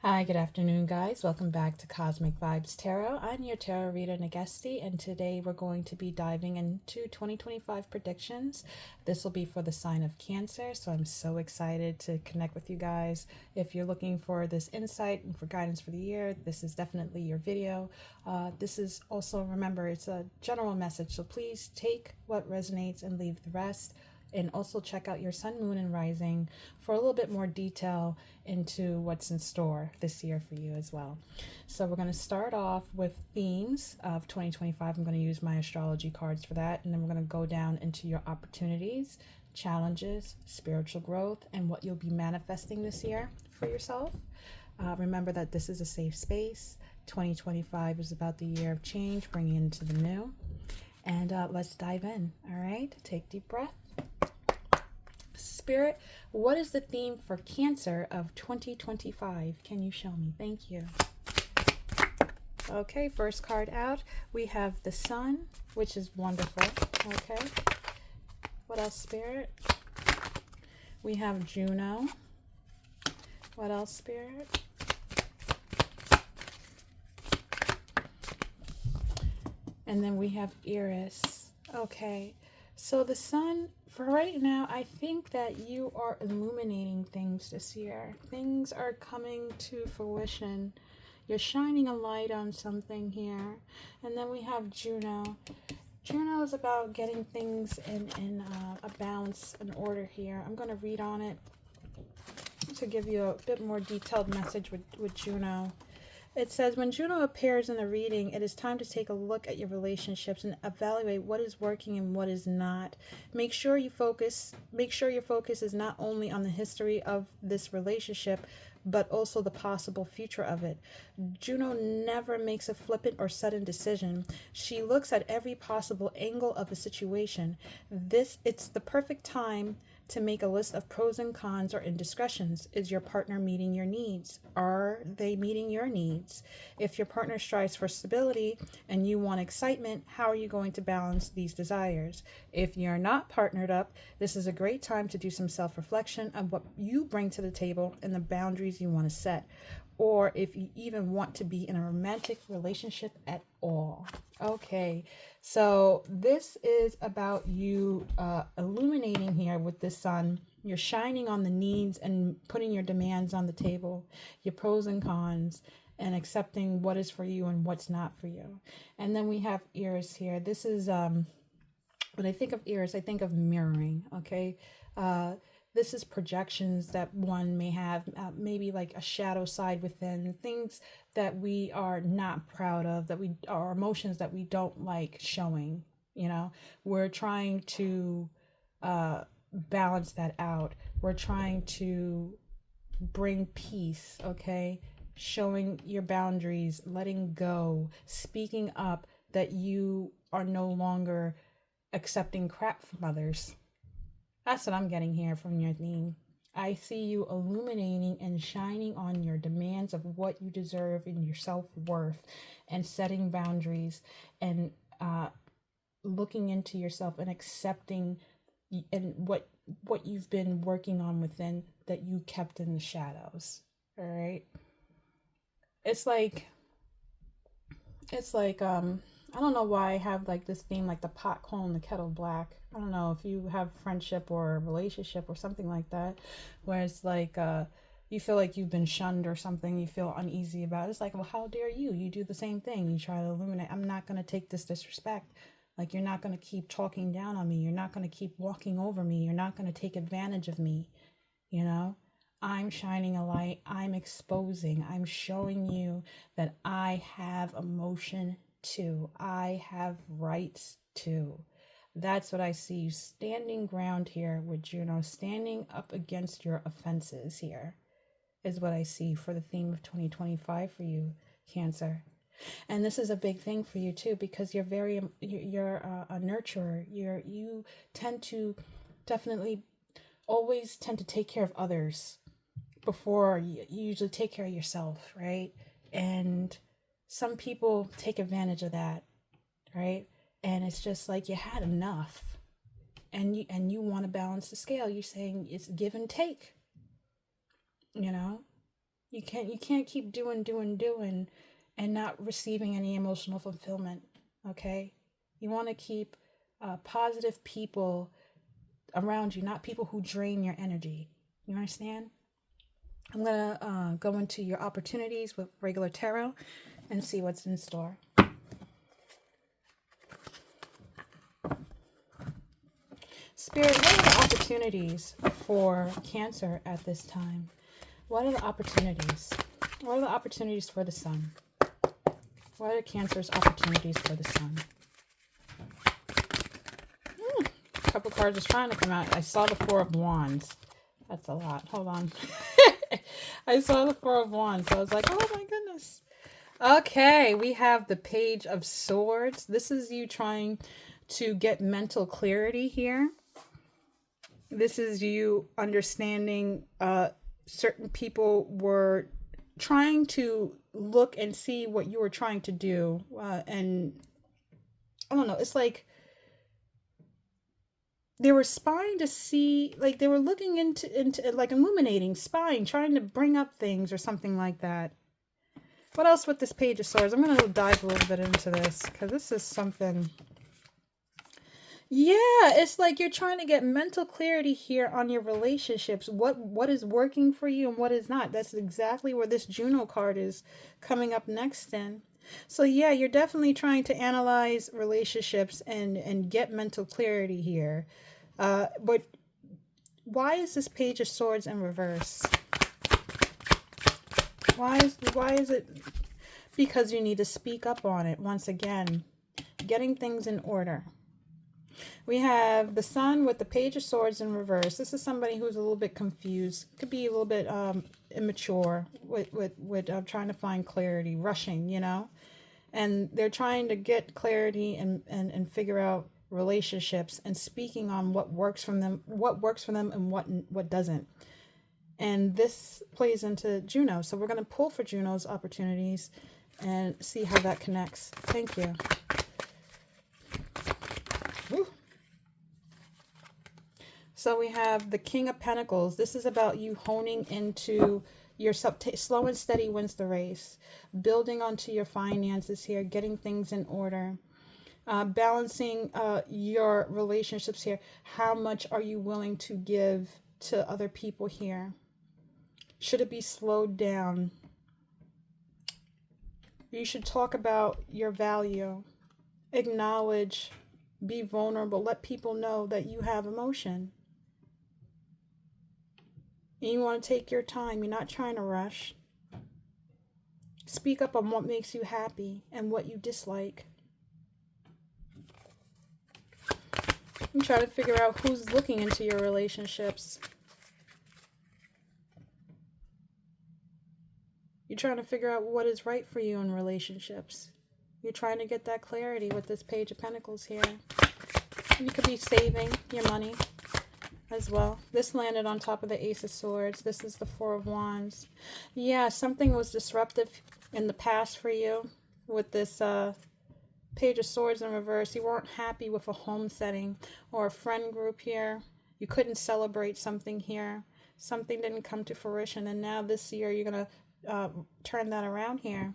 Hi, good afternoon, guys. Welcome back to Cosmic Vibes Tarot. I'm your tarot reader, Nagesti, and today we're going to be diving into 2025 predictions. This will be for the sign of Cancer, so I'm so excited to connect with you guys. If you're looking for this insight and for guidance for the year, this is definitely your video. This is also, remember, it's a general message, so please take what resonates and leave the rest, and also check out your sun, moon, and rising for a little bit more detail into what's in store this year for you as well. So we're going to start off with themes of 2025. I'm going to use my astrology cards for that, and then we're going to go down into your opportunities, challenges, spiritual growth, and what you'll be manifesting this year for yourself. Remember that this is a safe space. 2025 is about the year of change, bringing into the new. And let's dive in. All right, take a deep breath. Spirit, what is the theme for Cancer of 2025? Can you show me? Thank you. Okay, first card out. We have the Sun, which is wonderful. Okay. What else, Spirit? We have Juno. What else, Spirit? And then we have Eris. Okay. So the Sun, for right now, I think that you are illuminating things this year. Things are coming to fruition. You're shining a light on something here. And then we have Juno. Juno is about getting things in a balance, an order here. I'm going to read on it to give you a bit more detailed message with Juno. It says, when Juno appears in the reading, it is time to take a look at your relationships and evaluate what is working and what is not. Make sure your focus is not only on the history of this relationship, but also the possible future of it. Juno never makes a flippant or sudden decision. She looks at every possible angle of a situation. It's the perfect time to make a list of pros and cons or indiscretions. Is your partner meeting your needs? Are they meeting your needs? If your partner strives for stability and you want excitement, how are you going to balance these desires? If you're not partnered up, this is a great time to do some self-reflection on what you bring to the table and the boundaries you want to set, or if you even want to be in a romantic relationship at all. Okay, so this is about you illuminating here with the Sun. You're shining on the needs and putting your demands on the table, your pros and cons, and accepting what is for you and what's not for you. And then we have Eris here. This is, when I think of Eris, I think of mirroring, okay? This is projections that one may have, maybe like a shadow side within, things that we are not proud of, that we are emotions that we don't like showing. We're trying to balance that out. We're trying to bring peace, okay? Showing your boundaries, letting go, speaking up that you are no longer accepting crap from others. That's what I'm getting here from your theme. I see you illuminating and shining on your demands of what you deserve in your self-worth, and setting boundaries, and looking into yourself and accepting and what you've been working on within that you kept in the shadows. All right. It's like I don't know why I have like this theme, like the pot calling the kettle black. I don't know if you have friendship or a relationship or something like that, where it's like you feel like you've been shunned or something, you feel uneasy about it. It's like, well, how dare you? You do the same thing. You try to illuminate. I'm not going to take this disrespect. Like, you're not going to keep talking down on me. You're not going to keep walking over me. You're not going to take advantage of me. You know? I'm shining a light. I'm exposing. I'm showing you that I have emotion too. I have rights too. That's what I see you standing ground here with Juno, standing up against your offenses here, is what I see for the theme of 2025 for you, Cancer. And this is a big thing for you too, because you're a nurturer. You tend to definitely always tend to take care of others before you usually take care of yourself, right? And some people take advantage of that, right? And it's just like you had enough, and you want to balance the scale. You're saying it's give and take, you know. You can't keep doing and not receiving any emotional fulfillment. Okay? You want to keep positive people around you, not people who drain your energy. You understand? I'm gonna go into your opportunities with regular tarot and see what's in store. Spirit, what are the opportunities for Cancer at this time? What are the opportunities? What are the opportunities for the Sun? What are Cancer's opportunities for the Sun? A couple cards was trying to come out. I saw the Four of Wands. That's a lot. Hold on. I saw the Four of Wands. So I was like, oh my goodness. Okay, we have the Page of Swords. This is you trying to get mental clarity here. This is you understanding certain people were trying to look and see what you were trying to do. And I don't know, it's like they were spying to see, like they were looking into like illuminating, spying, trying to bring up things or something like that. What else with this Page of Swords? I'm going to dive a little bit into this because this is something. Yeah, it's like you're trying to get mental clarity here on your relationships. What is working for you and what is not. That's exactly where this Juno card is coming up next in. So yeah, you're definitely trying to analyze relationships and get mental clarity here. But why is this Page of Swords in reverse? Why is it? Because you need to speak up on it once again. Getting things in order. We have the Sun with the Page of Swords in reverse. This is somebody who's a little bit confused. Could be a little bit immature with trying to find clarity, rushing, you know. And they're trying to get clarity and figure out relationships and speaking on what works for them and what doesn't. And this plays into Juno. So we're going to pull for Juno's opportunities and see how that connects. Thank you. Woo. So we have the King of Pentacles. This is about you honing into your slow and steady wins the race. Building onto your finances here, getting things in order. Balancing your relationships here. How much are you willing to give to other people here? Should it be slowed down? You should talk about your value. Acknowledge. Be vulnerable. Let people know that you have emotion. And you want to take your time. You're not trying to rush. Speak up on what makes you happy and what you dislike. I'm trying to figure out who's looking into your relationships. You're trying to figure out what is right for you in relationships. You're trying to get that clarity with this Page of Pentacles here. You could be saving your money as well. This landed on top of the Ace of Swords. This is the Four of Wands. Yeah, something was disruptive in the past for you with this Page of Swords in reverse. You weren't happy with a home setting or a friend group here. You couldn't celebrate something here. Something didn't come to fruition. And now this year you're going to turn that around here.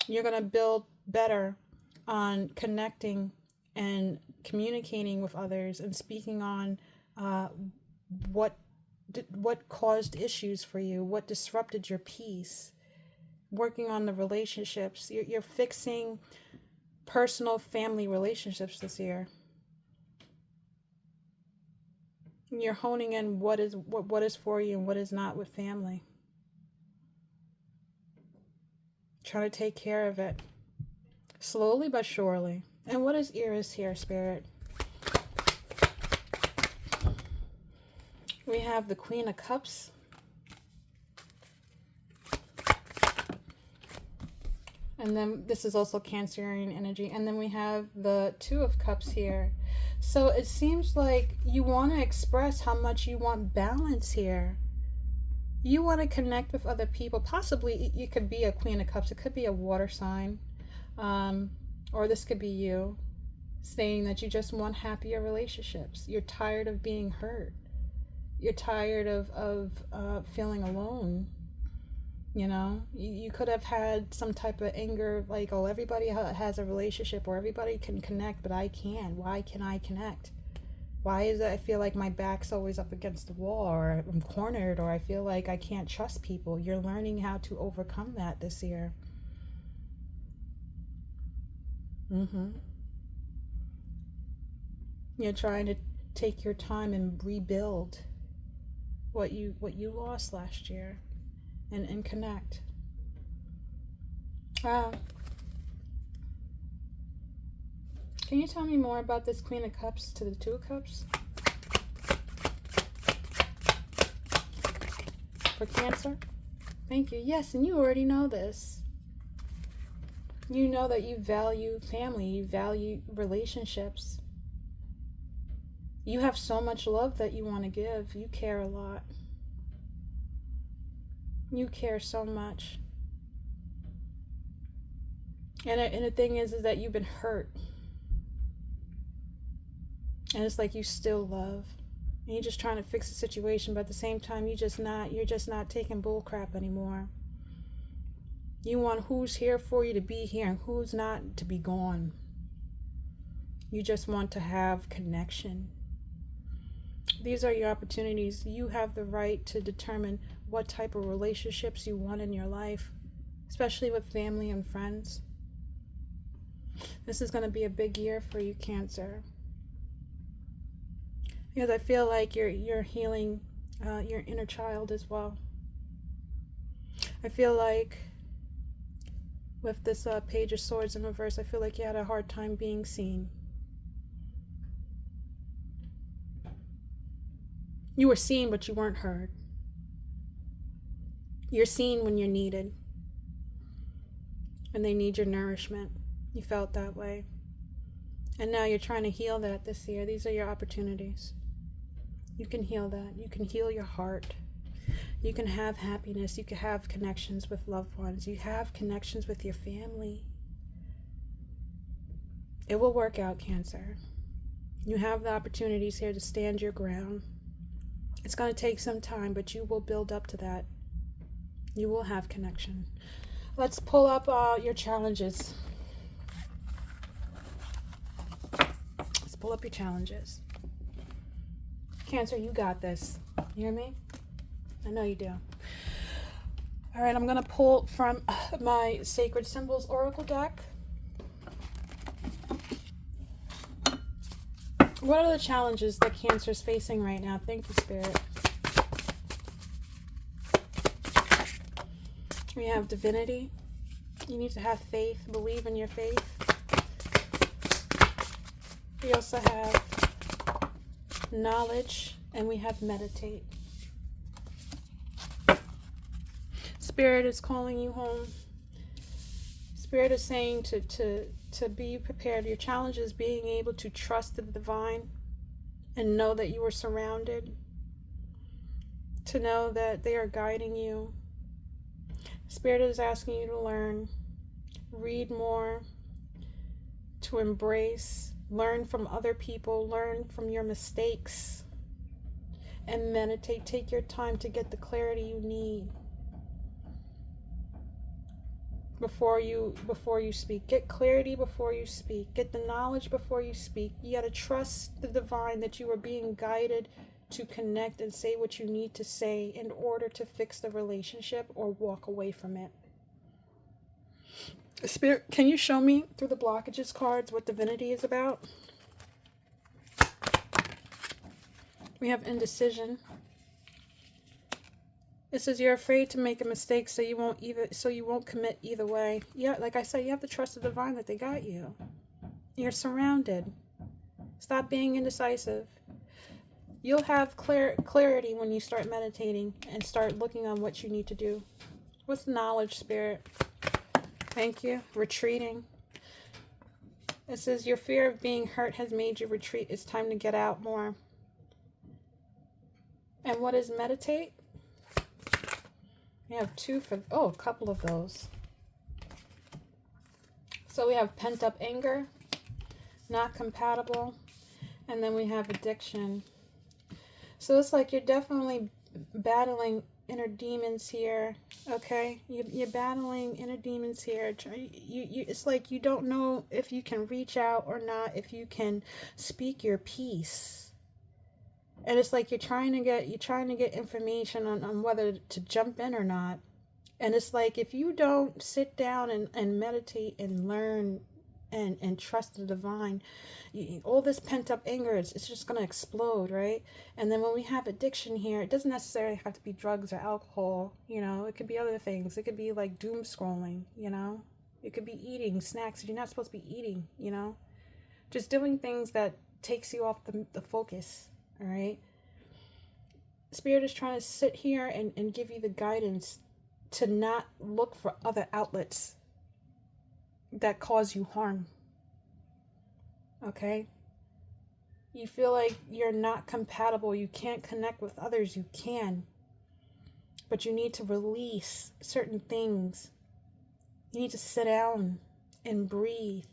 You're going to build better on connecting and communicating with others and speaking on what caused issues for you, what disrupted your peace, working on the relationships. You're fixing personal family relationships this year. You're honing in what is for you and what is not with family. Try to take care of it slowly but surely. And what is Eris here, Spirit? We have the Queen of Cups. And then this is also Cancerian energy. And then we have the Two of Cups here. So it seems like you want to express how much you want balance here. You want to connect with other people. Possibly it could be a Queen of Cups. It could be a water sign. Or this could be you saying that you just want happier relationships. You're tired of being hurt. You're tired of feeling alone. You know, you could have had some type of anger, like, oh, everybody has a relationship, or everybody can connect, but I can't. Why can I connect? Why is it I feel like my back's always up against the wall, or I'm cornered, or I feel like I can't trust people? You're learning how to overcome that this year. Mm-hmm. You're trying to take your time and rebuild what you lost last year, and connect. Wow. Can you tell me more about this Queen of Cups to the Two of Cups for Cancer? Thank you. Yes, and you already know this. You know that you value family, you value relationships. You have so much love that you want to give. You care a lot. You care so much. And the thing is that you've been hurt. And it's like you still love. And you're just trying to fix the situation, but at the same time you're just not taking bull crap anymore. You want who's here for you to be here and who's not to be gone. You just want to have connection. These are your opportunities. You have the right to determine what type of relationships you want in your life, especially with family and friends. This is going to be a big year for you, Cancer. Because I feel like you're healing your inner child as well. I feel like with this Page of Swords in reverse, I feel like you had a hard time being seen. You were seen, but you weren't heard. You're seen when you're needed. And they need your nourishment. You felt that way. And now you're trying to heal that this year. These are your opportunities. You can heal that. You can heal your heart. You can have happiness. You can have connections with loved ones. You have connections with your family. It will work out, Cancer. You have the opportunities here to stand your ground. It's going to take some time, but you will build up to that. You will have connection. Let's pull up your challenges. Let's pull up your challenges. Cancer, you got this. You hear me? I know you do. All right, I'm going to pull from my Sacred Symbols Oracle deck. What are the challenges that Cancer is facing right now? Thank you, Spirit. We have divinity. You need to have faith, believe in your faith. We also have knowledge, and we have meditate. Spirit is calling you home. Spirit is saying to be prepared. Your challenge is being able to trust the divine and know that you are surrounded. To know that they are guiding you. Spirit is asking you to learn, read more, to embrace, learn from other people, learn from your mistakes, and meditate. Take your time to get the clarity you need before you speak. Get clarity before you speak. Get the knowledge before you speak. You got to trust the divine that you are being guided to connect and say what you need to say in order to fix the relationship or walk away from it. Spirit, can you show me through the blockages cards what divinity is about? We have indecision. It says you're afraid to make a mistake, so you won't commit either way. Yeah, like I said, you have to trust the divine that they got you. You're surrounded. Stop being indecisive. You'll have clarity when you start meditating and start looking on what you need to do. What's knowledge, Spirit? Thank you. Retreating. It says your fear of being hurt has made you retreat. It's time to get out more. And what is meditate? We have a couple of those. So we have pent up anger, not compatible, and then we have addiction. So it's like you're definitely battling inner demons here. Okay, you're battling inner demons here. It's like you don't know if you can reach out or not, if you can speak your piece. And it's like you're trying to get information on whether to jump in or not. And it's like if you don't sit down and meditate and learn and trust the divine, all this pent up anger, it's just going to explode, right? And then when we have addiction here, it doesn't necessarily have to be drugs or alcohol, it could be other things. It could be like doom scrolling, it could be eating snacks that you're not supposed to be eating, just doing things that takes you off the focus, all right? Spirit is trying to sit here and give you the guidance to not look for other outlets that cause you harm. Okay? You feel like you're not compatible, you can't connect with others, you can. But you need to release certain things. You need to sit down and breathe,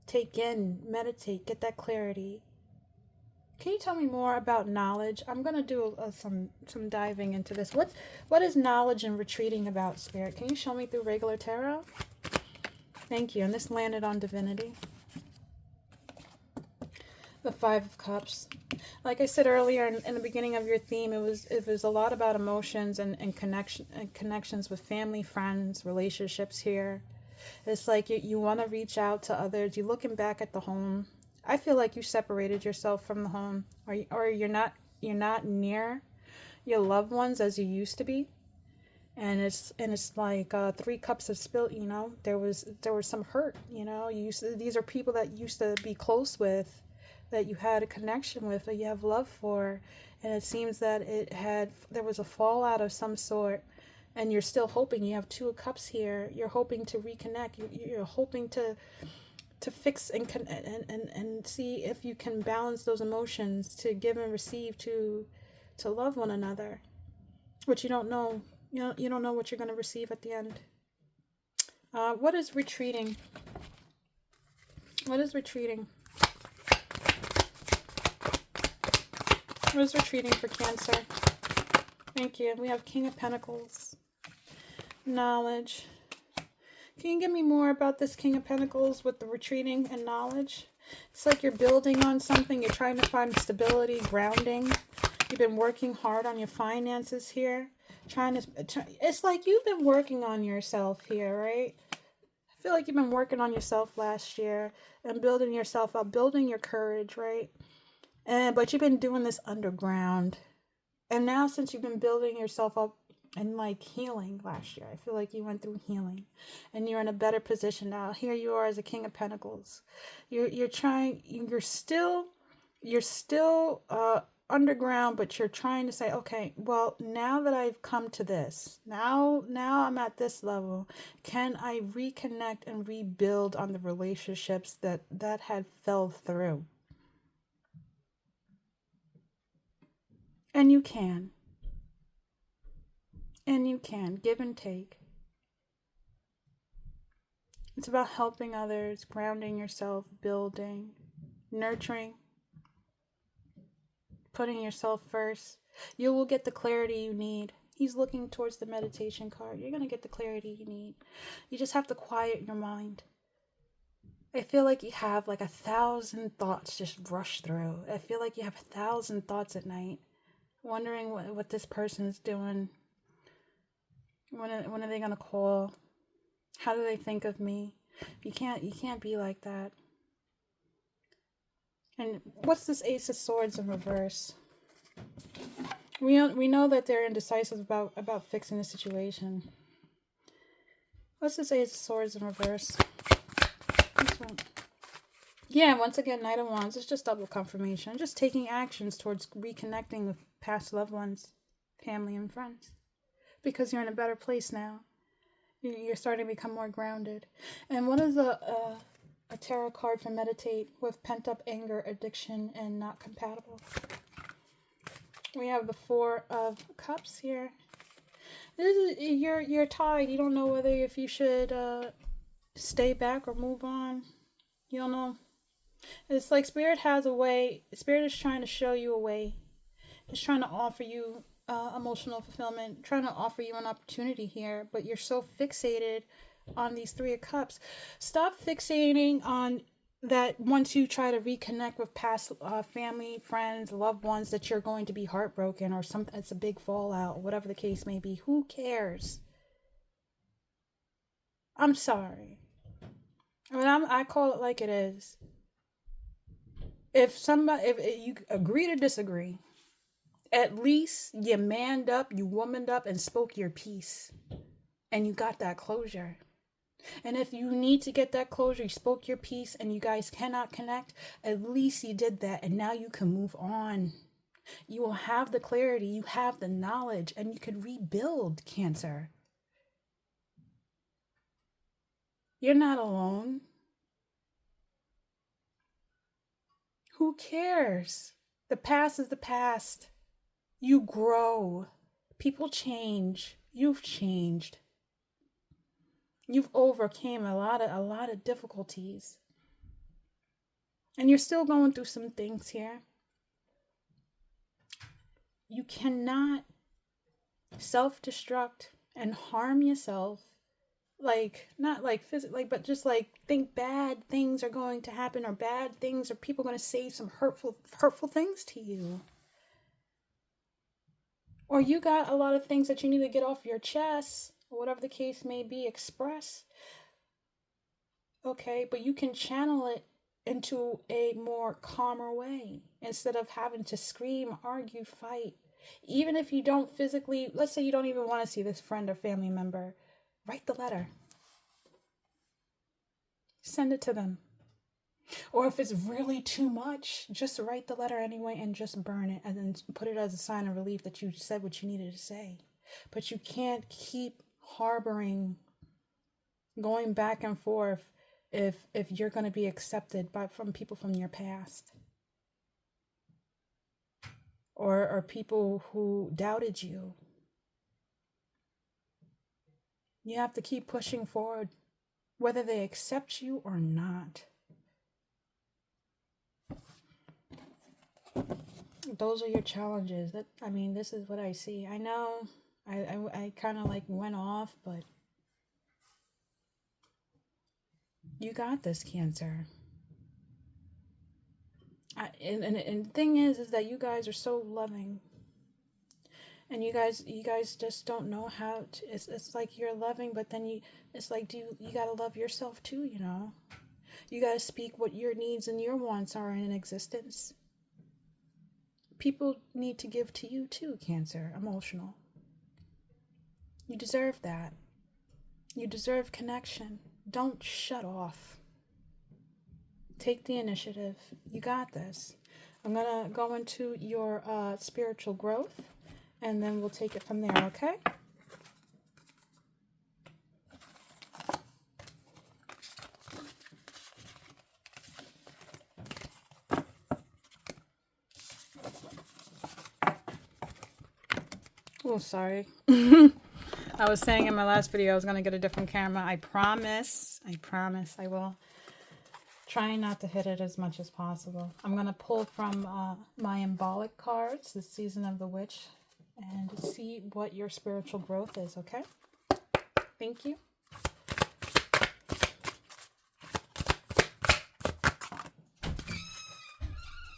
take in, meditate, get that clarity. Can you tell me more about knowledge? I'm going to do some diving into this. What is knowledge and retreating about, Spirit? Can you show me through regular tarot? Thank you. And this landed on divinity. The Five of Cups. Like I said earlier in the beginning of your theme, it was a lot about emotions and connections with family, friends, relationships here. It's like you want to reach out to others. You're looking back at the home. I feel like you separated yourself from the home, or you're not near your loved ones as you used to be. And it's like 3 cups of spill. There was some hurt. These are people that you used to be close with, that you had a connection with, that you have love for, and it seems that there was a fallout of some sort, and you're still hoping. You have 2 of Cups here. You're hoping to reconnect. You're hoping to fix and see if you can balance those emotions, to give and receive, to love one another, but you don't know. You don't know what you're going to receive at the end. What is retreating? What is retreating? What is retreating for Cancer? Thank you. We have King of Pentacles. Knowledge. Can you give me more about this King of Pentacles with the retreating and knowledge? It's like you're building on something. You're trying to find stability, grounding. You've been working hard on your finances here. It's like you've been working on yourself here, right? I feel like you've been working on yourself last year and building yourself up, building your courage, right? But you've been doing this underground. And now since you've been building yourself up and like healing last year, I feel like you went through healing and you're in a better position now. Here you are as a King of Pentacles. You're still underground, but you're trying to say, okay, well, now that I've come to this, now I'm at this level, can I reconnect and rebuild on the relationships that had fell through? And you can. And you can. Give and take. It's about helping others, grounding yourself, building, nurturing, putting yourself first. You will get the clarity you need. He's looking towards the meditation card. You're going to get the clarity you need. You just have to quiet your mind. I feel like you have like 1,000 thoughts just rush through. I feel like you have 1,000 thoughts at night, wondering what this person is doing. When are they going to call? How do they think of me? You can't be like that. And what's this Ace of Swords in reverse? We know that they're indecisive about fixing the situation. What's this Ace of Swords in reverse? This one. Yeah, once again, Knight of Wands. It's just double confirmation. Just taking actions towards reconnecting with past loved ones, family, and friends. Because you're in a better place now. You're starting to become more grounded. And what is a tarot card for meditate with pent-up anger, addiction, and not compatible? We have the Four of Cups here. You're tied. You don't know if you should stay back or move on. You don't know. It's like Spirit has a way. Spirit is trying to show you a way. It's trying to offer you emotional fulfillment, trying to offer you an opportunity here, but you're so fixated on these Three of Cups. Stop fixating on that once you try to reconnect with past family, friends, loved ones, that you're going to be heartbroken or something. It's a big fallout, whatever the case may be. Who cares? I'm sorry. I mean, I call it like it is. If you agree to disagree, at least you manned up, you womaned up, and spoke your piece, and you got that closure. And if you need to get that closure, you spoke your piece, and you guys cannot connect, at least you did that, and now you can move on. You will have the clarity, you have the knowledge, and you can rebuild, Cancer. You're not alone. Who cares? The past is the past. You grow. People change. You've changed. You've overcame a lot of difficulties. And you're still going through some things here. You cannot self-destruct and harm yourself, like not like physically, but just like think bad things are going to happen, or bad things, or people are going to say some hurtful things to you, or you got a lot of things that you need to get off your chest, or whatever the case may be, express. Okay, but you can channel it into a more calmer way instead of having to scream, argue, fight. Even if you don't physically, let's say you don't even want to see this friend or family member, write the letter. Send it to them. Or if it's really too much, just write the letter anyway and just burn it, and then put it as a sign of relief that you said what you needed to say. But you can't keep harboring, going back and forth, if you're going to be accepted from people from your past, or people who doubted you. You have to keep pushing forward, whether they accept you or not. Those are your challenges. This is what I see. I know I kind of like went off, but you got this, Cancer. And the thing is that you guys are so loving, and you guys just don't know how to. It's like you're loving, but then it's like, you gotta love yourself too. You gotta speak what your needs and your wants are in existence. People need to give to you too, Cancer. Emotional. You deserve that. You deserve connection. Don't shut off. Take the initiative. You got this. I'm going to go into your spiritual growth, and then we'll take it from there, okay? Oh, sorry. I was saying in my last video I was going to get a different camera. I promise I will. Trying not to hit it as much as possible. I'm going to pull from my Embolic cards, the Season of the Witch, and see what your spiritual growth is, okay? Thank you.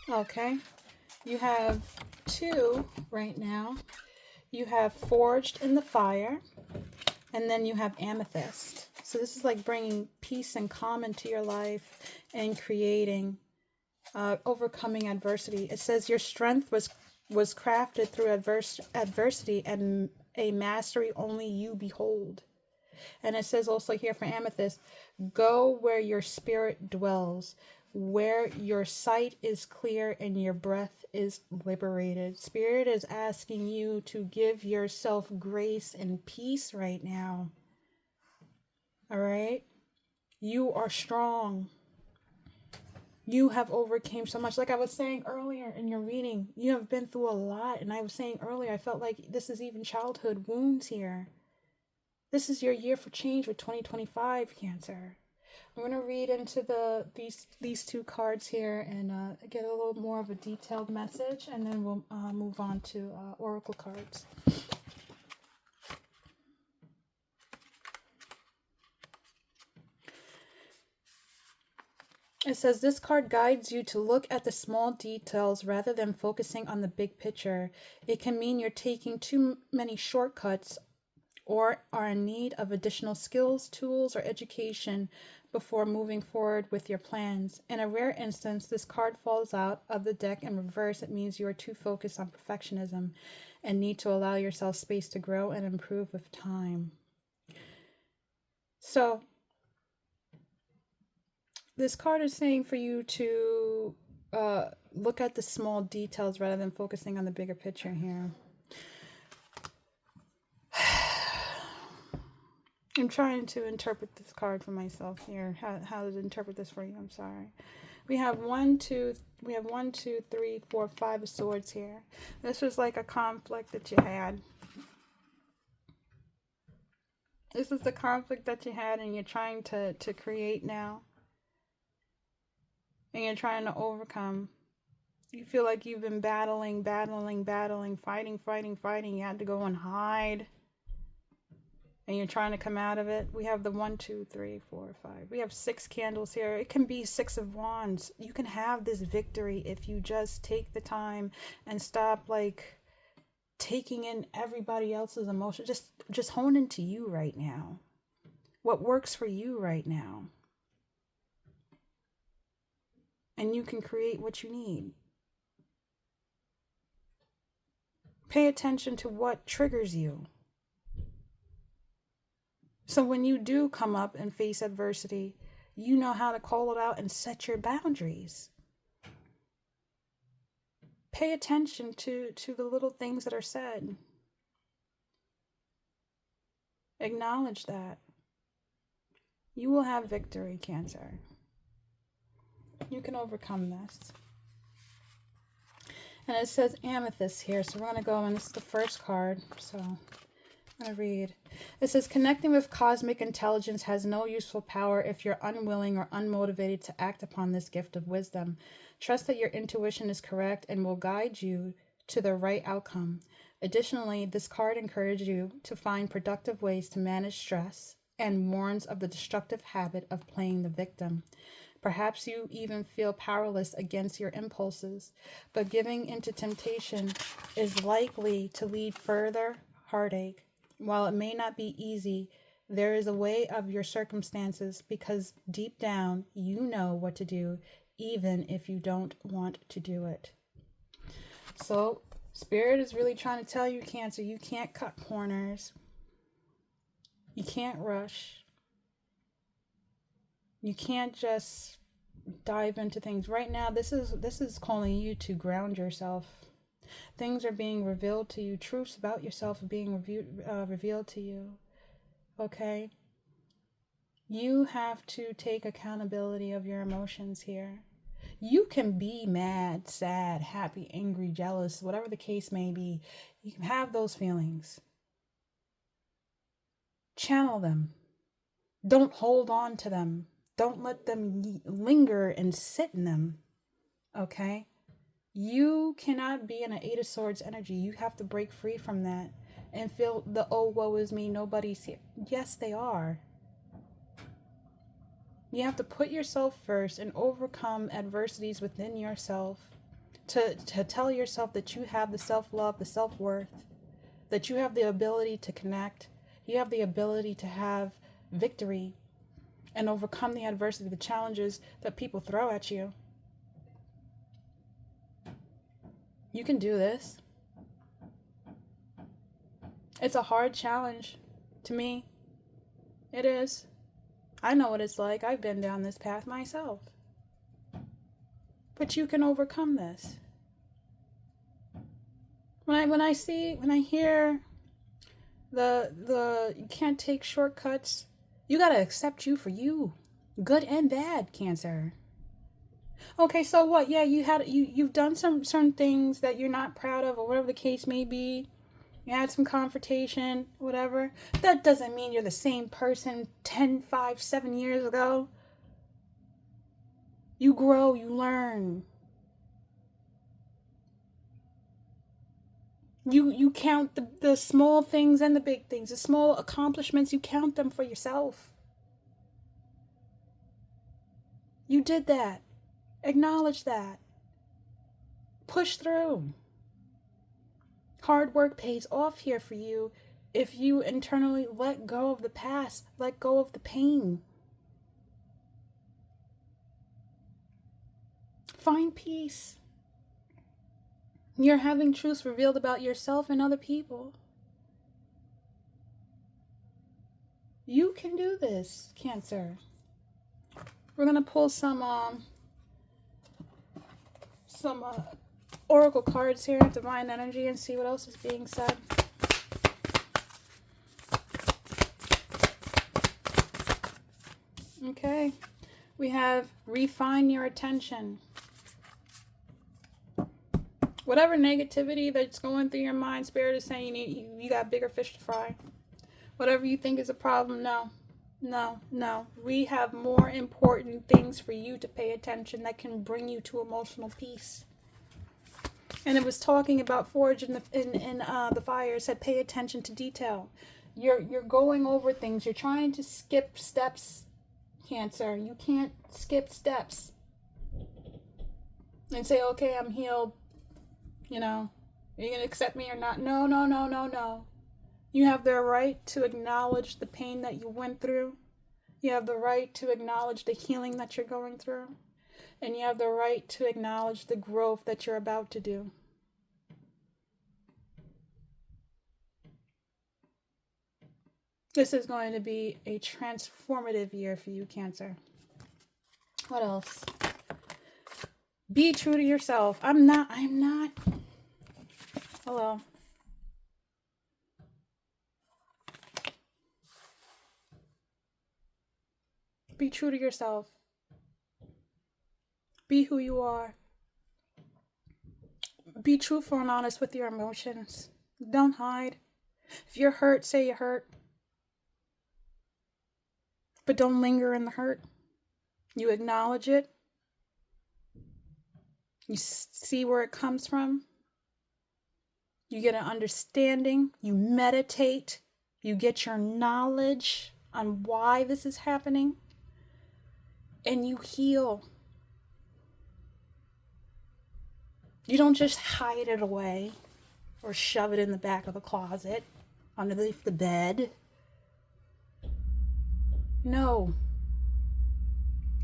Okay. You have two right now. You have Forged in the Fire, and then you have Amethyst. So this is like bringing peace and calm into your life and creating, overcoming adversity. It says your strength was crafted through adversity and a mastery only you behold. And it says also here for Amethyst, go where your spirit dwells, where your sight is clear and your breath is liberated. Spirit is asking you to give yourself grace and peace right now. All right? You are strong. You have overcame so much. Like I was saying earlier in your reading, you have been through a lot. And I was saying earlier, I felt like this is even childhood wounds here. This is your year for change with 2025, Cancer. I'm going to read into these two cards here and get a little more of a detailed message, and then we'll move on to oracle cards. It says this card guides you to look at the small details rather than focusing on the big picture. It can mean you're taking too many shortcuts or are in need of additional skills, tools, or education before moving forward with your plans. In a rare instance, this card falls out of the deck in reverse. It means you are too focused on perfectionism and need to allow yourself space to grow and improve with time. So, this card is saying for you to look at the small details rather than focusing on the bigger picture here. I'm trying to interpret this card for myself here. How to interpret this for you? I'm sorry. We have 1, 2, 3, 4, 5 of swords here. This was like a conflict that you had. This is the conflict that you had, and you're trying to create now. And you're trying to overcome. You feel like you've been battling, fighting. You had to go and hide. And you're trying to come out of it. We have the 1, 2, 3, 4, 5. We have 6 candles here. It can be 6 of wands. You can have this victory if you just take the time and stop like taking in everybody else's emotion. Just hone into you right now. What works for you right now. And you can create what you need. Pay attention to what triggers you. So when you do come up and face adversity, you know how to call it out and set your boundaries. Pay attention to the little things that are said. Acknowledge that. You will have victory, Cancer. You can overcome this. And it says amethyst here, so we're going to go, and this is the first card, so I'm going to read. It says, connecting with cosmic intelligence has no useful power if you're unwilling or unmotivated to act upon this gift of wisdom. Trust that your intuition is correct and will guide you to the right outcome. Additionally, this card encourages you to find productive ways to manage stress and warns of the destructive habit of playing the victim. Perhaps you even feel powerless against your impulses, but giving into temptation is likely to lead further heartache. While it may not be easy, there is a way of your circumstances because deep down you know what to do, even if you don't want to do it. So, Spirit is really trying to tell you, Cancer, you can't cut corners. You can't rush. You can't just dive into things. Right now, this is calling you to ground yourself. Things are being revealed to you. Truths about yourself are being revealed to you. Okay? You have to take accountability of your emotions here. You can be mad, sad, happy, angry, jealous, whatever the case may be. You can have those feelings. Channel them. Don't hold on to them. Don't let them linger and sit in them. Okay? You cannot be in an 8 of Swords energy. You have to break free from that and feel the, oh, woe is me, nobody's here. Yes, they are. You have to put yourself first and overcome adversities within yourself to tell yourself that you have the self-love, the self-worth, that you have the ability to connect. You have the ability to have victory and overcome the adversity, the challenges that people throw at you. You can do this. It's a hard challenge to me. It is. I know what it's like. I've been down this path myself. But you can overcome this. When I hear the you can't take shortcuts, you got to accept you for you. Good and bad, Cancer. Okay, so what? Yeah, you've done some things that you're not proud of, or whatever the case may be. You had some confrontation, whatever. That doesn't mean you're the same person 10, 5, 7 years ago. You grow, you learn. You count the small things and the big things, the small accomplishments, you count them for yourself. You did that. Acknowledge that. Push through. Hard work pays off here for you if you internally let go of the past, let go of the pain. Find peace. You're having truths revealed about yourself and other people. You can do this, Cancer. We're going to pull some oracle cards here, divine energy, and see what else is being said. Okay. We have refine your attention. Whatever negativity that's going through your mind, Spirit is saying you got bigger fish to fry. Whatever you think is a problem, no. We have more important things for you to pay attention that can bring you to emotional peace. And it was talking about Forge in the fire. It said pay attention to detail. You're going over things. You're trying to skip steps, Cancer. You can't skip steps and say, okay, I'm healed. You know, are you going to accept me or not? No. You have the right to acknowledge the pain that you went through. You have the right to acknowledge the healing that you're going through. And you have the right to acknowledge the growth that you're about to do. This is going to be a transformative year for you, Cancer. What else? Be true to yourself. I'm not. Hello. Be true to yourself. Be who you are. Be truthful and honest with your emotions. Don't hide. If you're hurt, say you're hurt. But don't linger in the hurt. You acknowledge it. You see where it comes from. You get an understanding. You meditate. You get your knowledge on why this is happening. And you heal. You don't just hide it away or shove it in the back of the closet, underneath the bed. No.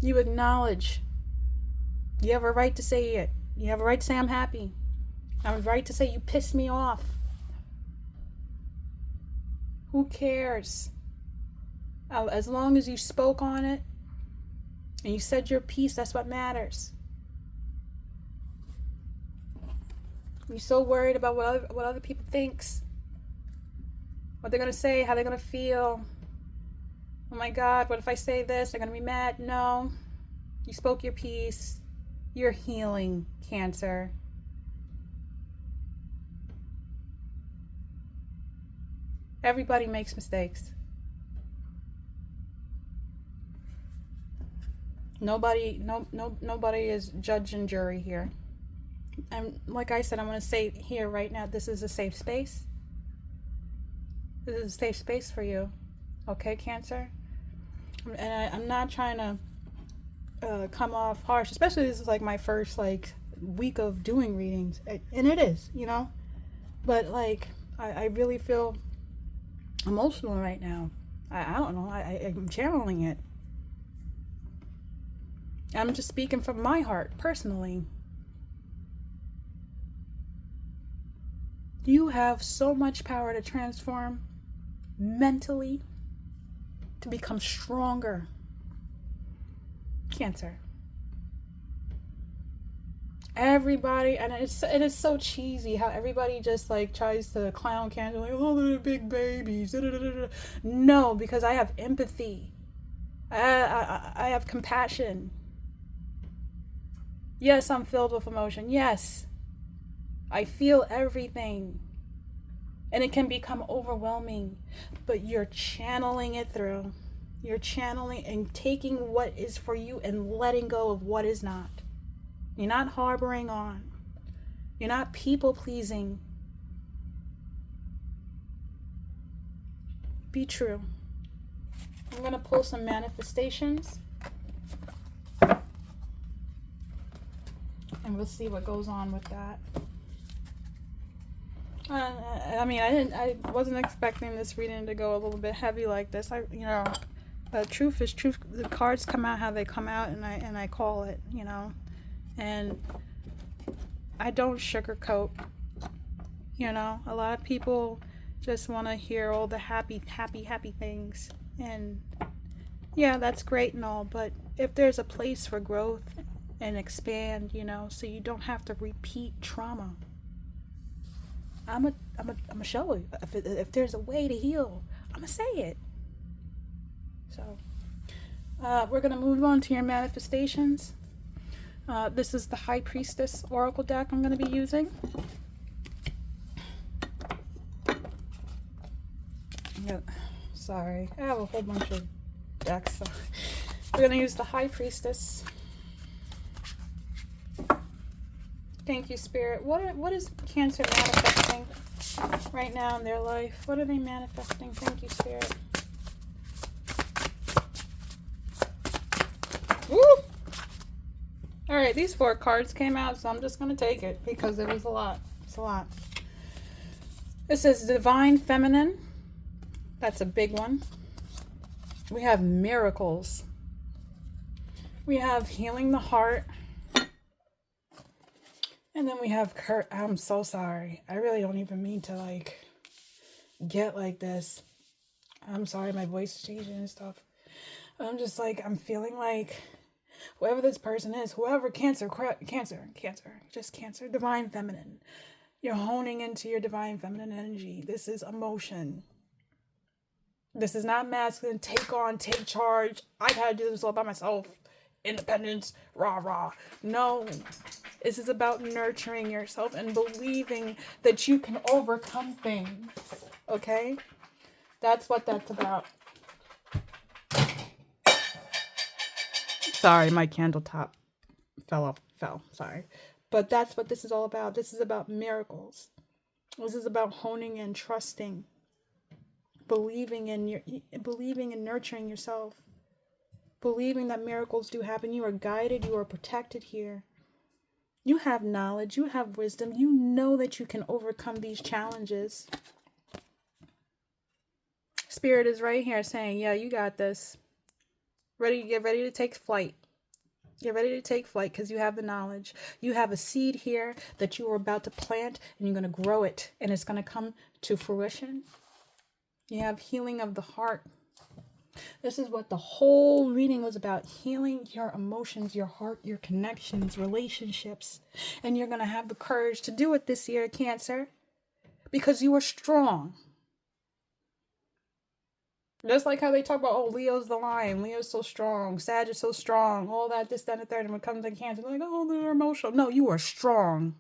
You acknowledge. You have a right to say it. You have a right to say I'm happy. I have a right to say you pissed me off. Who cares? As long as you spoke on it and you said your piece, that's what matters. You're so worried about what other people thinks, what they're going to say, how they're going to feel. Oh my God, what if I say this? They're going to be mad. No. You spoke your piece. You're healing, Cancer. Everybody makes mistakes. Nobody is judge and jury here. And like I said, I'm going to say here right now, this is a safe space. This is a safe space for you. Okay, Cancer? And I'm not trying to come off harsh, especially this is like my first week of doing readings. And it is, But I really feel emotional right now. I don't know. I'm channeling it. I'm just speaking from my heart, personally. You have so much power to transform mentally, to become stronger. Cancer. Everybody, and it is so cheesy how everybody just tries to clown Cancer, oh, they're big babies. Da, da, da, da. No, because I have empathy. I have compassion. Yes, I'm filled with emotion. Yes, I feel everything. And it can become overwhelming, but you're channeling it through. You're channeling and taking what is for you and letting go of what is not. You're not harboring on. You're not people pleasing. Be true. I'm going to pull some manifestations. And we'll see what goes on with that. I mean, I wasn't expecting this reading to go a little bit heavy like this. Truth is truth. The cards come out how they come out, and I call it, and I don't sugarcoat. A lot of people just want to hear all the happy things, and yeah, that's great and all, but if there's a place for growth and expand, so you don't have to repeat trauma. I'm a show you. If there's a way to heal, I'm gonna say it. So, we're gonna move on to your manifestations. This is the High Priestess Oracle deck I'm gonna be using. Sorry, I have a whole bunch of decks. So we're gonna use the High Priestess. Thank you, Spirit. What is Cancer manifesting right now in their life? What are they manifesting? Thank you, Spirit. Woo! Alright, these 4 cards came out, so I'm just going to take it because it was a lot. It's a lot. This is Divine Feminine. That's a big one. We have Miracles. We have Healing the Heart. And then we have I'm so sorry. I really don't even mean to get like this. I'm sorry, my voice is changing and stuff. I'm just I'm feeling like whoever this person is, whoever Cancer, just Cancer, Divine Feminine. You're honing into your Divine Feminine energy. This is emotion. This is not masculine. Take charge. I gotta do this all by myself. Independence, rah rah. No, this is about nurturing yourself and believing that you can overcome things. Okay, that's what that's about. Sorry, my candle top fell. Sorry, but that's what this is all about. This is about miracles. This is about honing and trusting, believing in nurturing yourself. Believing that miracles do happen. You are guided. You are protected here. You have knowledge. You have wisdom. You know that you can overcome these challenges. Spirit is right here saying, yeah, you got this. Get ready to take flight. Get ready to take flight because you have the knowledge. You have a seed here that you are about to plant and you're going to grow it and it's going to come to fruition. You have healing of the heart. This is what the whole reading was about. Healing your emotions, your heart, your connections, relationships. And you're going to have the courage to do it this year, Cancer. Because you are strong. Just like how they talk about, oh, Leo's the lion. Leo's so strong. Sag is so strong. All that, this, that, and the third. And when it comes to Cancer, they're like, oh, they're emotional. No, you are strong.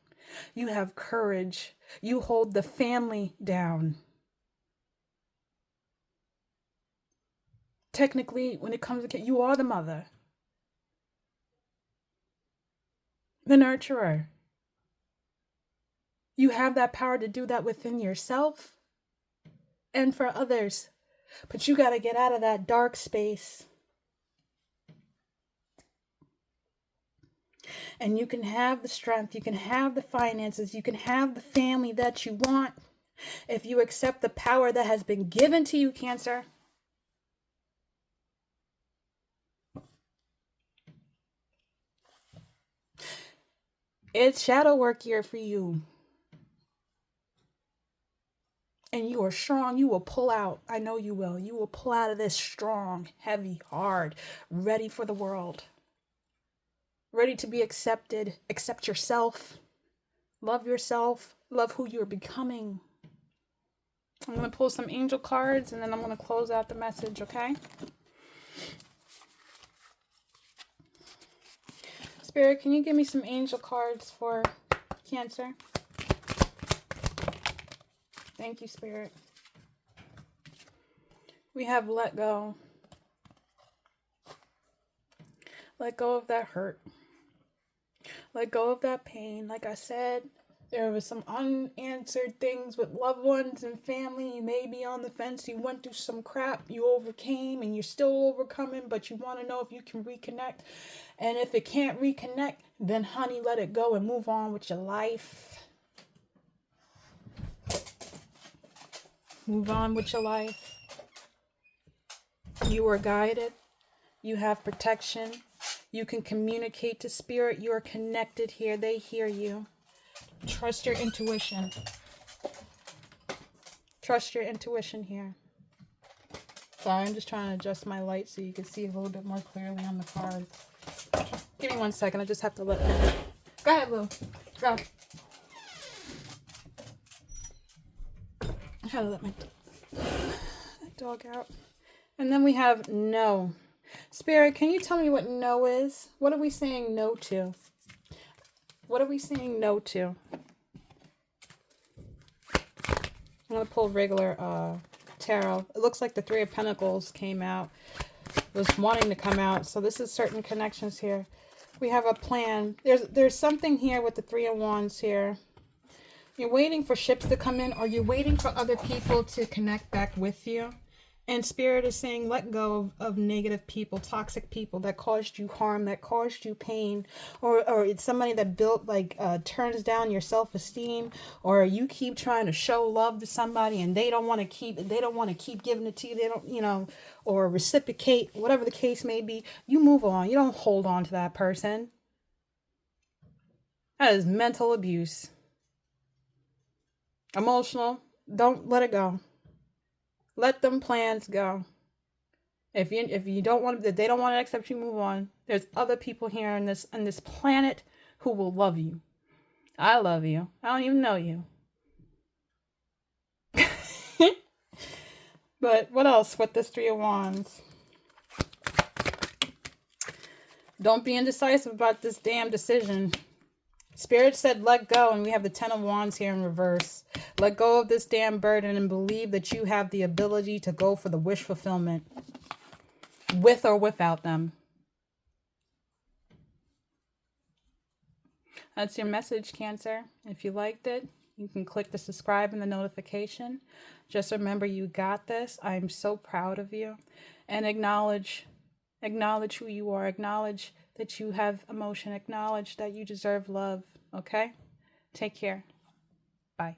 You have courage. You hold the family down. Technically, when it comes to you are the mother, the nurturer. You have that power to do that within yourself and for others. But you got to get out of that dark space. And you can have the strength, you can have the finances, you can have the family that you want if you accept the power that has been given to you, Cancer. It's shadow work year for you. And you are strong. You will pull out. I know you will. You will pull out of this strong, heavy, hard, ready for the world. Ready to be accepted. Accept yourself. Love yourself. Love who you're becoming. I'm going to pull some angel cards and then I'm going to close out the message, okay? Spirit, can you give me some angel cards for Cancer? Thank you, Spirit. We have let go. Let go of that hurt. Let go of that pain. Like I said, there was some unanswered things with loved ones and family. You may be on the fence. You went through some crap. You overcame and you're still overcoming, but you want to know if you can reconnect. And if it can't reconnect, then honey, let it go and move on with your life. Move on with your life. You are guided. You have protection. You can communicate to spirit. You are connected here. They hear you. Trust your intuition. Trust your intuition here. Sorry, I'm just trying to adjust my light so you can see a little bit more clearly on the card. Give me 1 second. I just have to let them. Go ahead, Lou. Go. I had to let my dog out. And then we have no. Spirit, can you tell me what no is? What are we saying no to? What are we saying no to? I'm going to pull regular tarot. It looks like the Three of Pentacles came out. Was wanting to come out. So this is certain connections here. We have a plan. There's something here with the Three of Wands here. You're waiting for ships to come in, or you're waiting for other people to connect back with you. And Spirit is saying, let go of negative people, toxic people that caused you harm, that caused you pain, or it's somebody that built turns down your self-esteem, or you keep trying to show love to somebody and they don't want to keep giving it to you. They don't, or reciprocate, whatever the case may be. You move on. You don't hold on to that person. That is mental abuse. Emotional. Don't let it go. Let them plans go. If you don't want, if they don't want to accept you, move on. There's other people here on this planet who will love you. I love you. I don't even know you. But what else with this Three of Wands? Don't be indecisive about this damn decision. Spirit said let go, and we have the Ten of Wands here in reverse. Let go of this damn burden and believe that you have the ability to go for the wish fulfillment. With or without them. That's your message, Cancer. If you liked it, you can click the subscribe and the notification. Just remember, you got this. I'm so proud of you. And acknowledge who you are. Acknowledge that you have emotion. Acknowledge that you deserve love. Okay? Take care. Bye.